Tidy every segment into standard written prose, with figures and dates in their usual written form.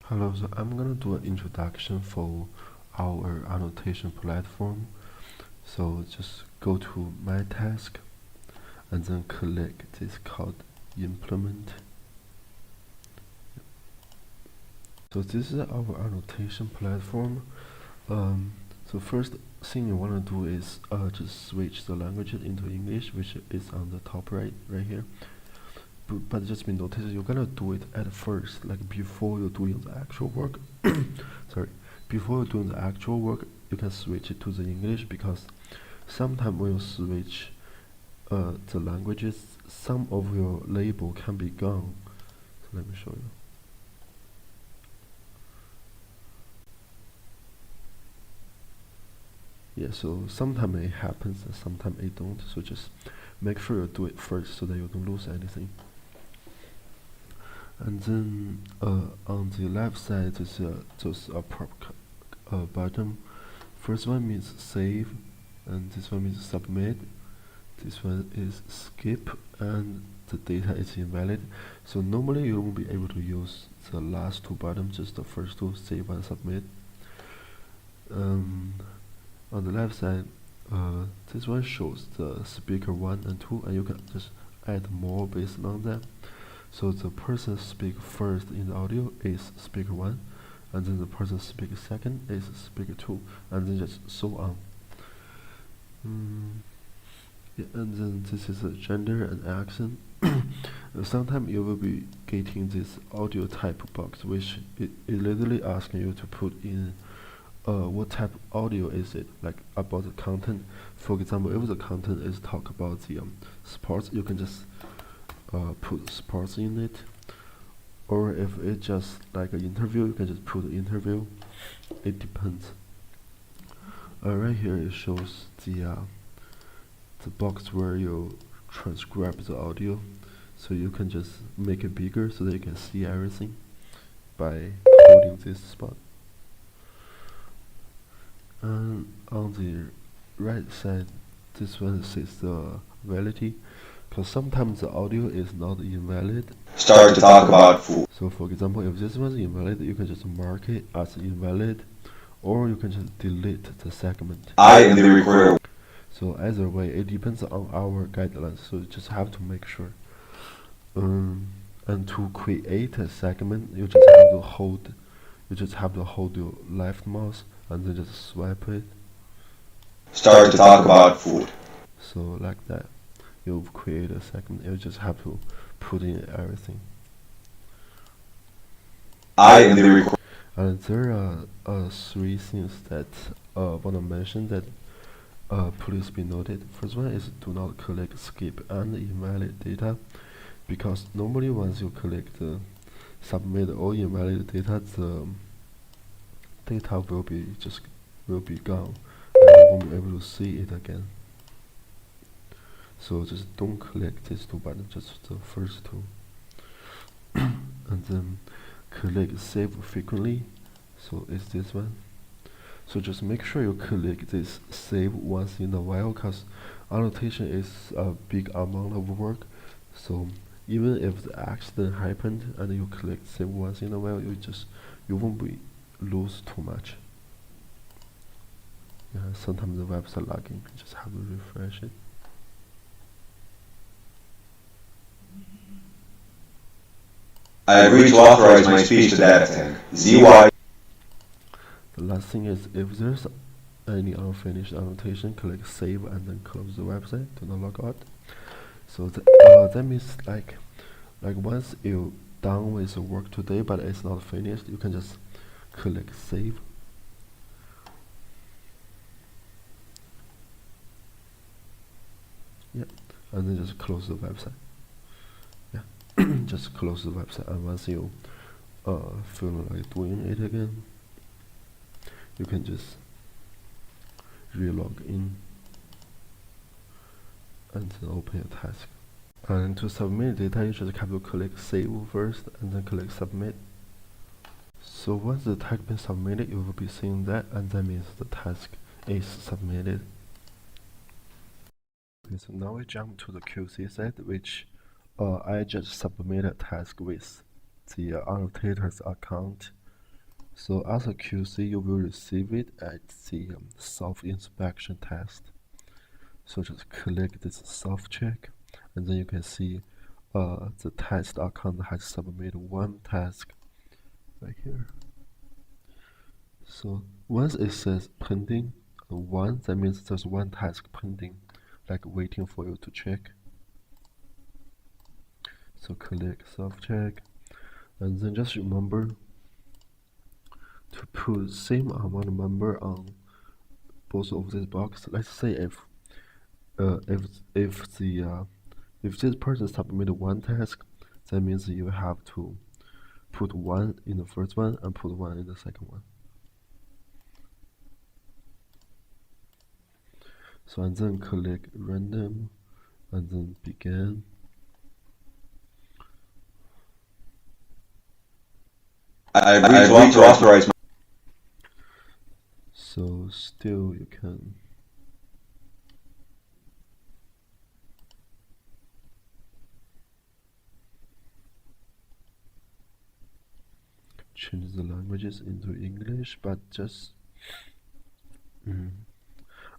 Hello, so I'm gonna do an introduction for our annotation platform. So just go to My Task and then click this called Implement. So this is our annotation platform. So first thing you wanna do is just switch the languages into English, which is on the top right here. But just be noticed, you're gonna do it at first, like before you're doing the actual work. Sorry, before you're doing the actual work, you can switch it to the English, because sometimes when you switch the languages, some of your label can be gone. So let me show you. Yeah, so sometimes it happens and sometimes it don't. So just make sure you do it first so that you don't lose anything. And then on the left side, there's a button. First one means save, and this one means submit. This one is skip, and the data is invalid. So normally you won't be able to use the last two buttons, just the first two, save and submit. On the left side, this one shows the speaker 1 and 2, and you can just add more based on that. So the person speak first in the audio is speaker 1, and then the person speak second is speaker 2, and then just so on. Yeah, and then this is a gender and accent. Sometimes you will be getting this audio type box, which it literally asking you to put in what type of audio is it, like about the content. For example, if the content is talk about the sports, you can just put sports in it, or if it's just like an interview, you can just put interview. It depends. Right here it shows the box where you transcribe the audio, so you can just make it bigger so that you can see everything by holding this spot. And on the right side, this one says the validity, because sometimes the audio is not invalid. Start to talk about food. So for example, if this one's invalid, you can just mark it as invalid, or you can just delete the segment. I am the recorder. So either way, it depends on our guidelines, so you just have to make sure. And to create a segment, you just have to hold your left mouse and then just swipe it. Start to talk about food. So like that, you've created a segment. You just have to put in everything. I am the recorder. And there are three things that wanna mention that please be noted. First one is do not click skip and invalid data, because normally once you click the submit or invalid data, the data will be gone, and you won't be able to see it again. So just don't click these two buttons, just the first two. And then click save frequently, so it's this one. So just make sure you click this save once in a while, because annotation is a big amount of work. So even if the accident happened and you click save once in a while, you won't be lose too much. Yeah, sometimes the website lagging, you just have to refresh it. I agree to authorize my speech to data tank. ZY. The last thing is, if there's any unfinished annotation, click save and then close the website. Do not log out. So that means like once you're done with the work today but it's not finished, you can just click save. Yeah, and then just close the website. Yeah, just close the website, and once you feel like doing it again, you can just re-log in and then open your task. And to submit data, you just have to click save first and then click submit. So once the task been submitted, you will be seeing that, and that means the task is submitted. Okay, so now we jump to the QC side, which I just submitted a task with the annotators account So as a QC, you will receive it at the self-inspection test. So just click this self-check, and then you can see the test account has submitted one task right here. So once it says pending one, that means there's one task pending, like waiting for you to check. So click self-check, and then just remember to put same amount of number on both of these boxes. Let's say if this person submitted one task, that means you have to put one in the first one and put one in the second one. So and then click random and then begin. I agree to authorize. So still you can change the languages into English, but just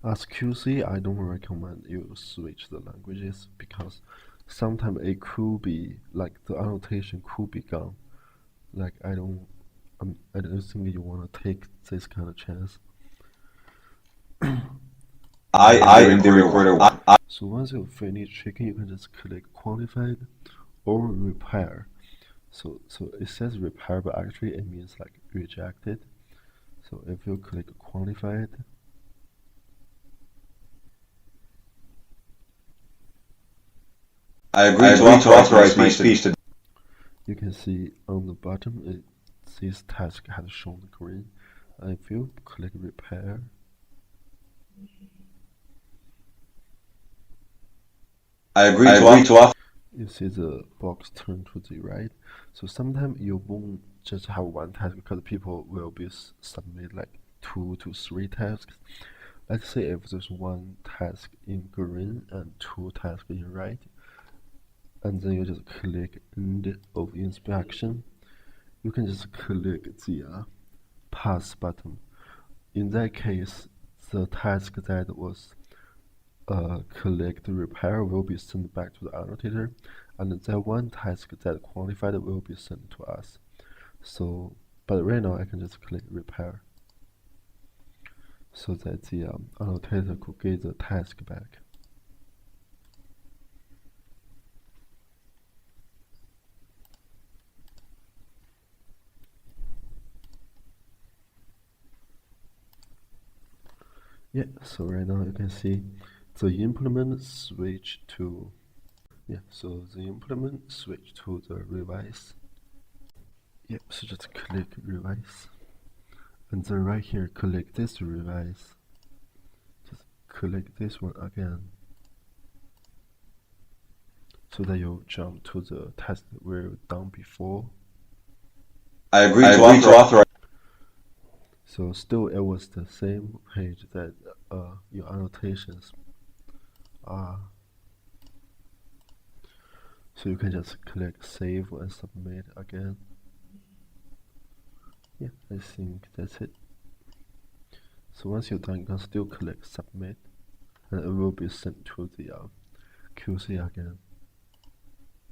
as QC, I don't recommend you switch the languages because sometimes it could be like the annotation could be gone. Like I don't think you want to take this kind of chance. I am the recorder. So once you finish checking, you can just click qualified or repair. So it says repair, but actually it means like rejected. So if you click qualified, I agree to authorize my speech to. you can see on the bottom this task has shown green. And if you click repair, I agree to authorize. you see the box turn to the right. So sometimes you won't just have one task because people will be submit like 2 to 3 tasks. Let's say if there's one task in green and 2 tasks in red, and then you just click end of inspection. You can just click the pass button. In that case, the task that was clicked repair will be sent back to the annotator, and that one task that qualified will be sent to us. So, but right now I can just click repair, so that the annotator could get the task back. Yeah, so right now you can see the implement switch to so the implement switch to the revise. Yep, so just click revise, and then right here click this revise. Just click this one again, so that you jump to the test that we've done before. I agree to authorize. So still it was the same page that your annotations are. So you can just click save and submit again. Yeah, I think that's it. So once you're done, you can still click submit, and it will be sent to the QC again.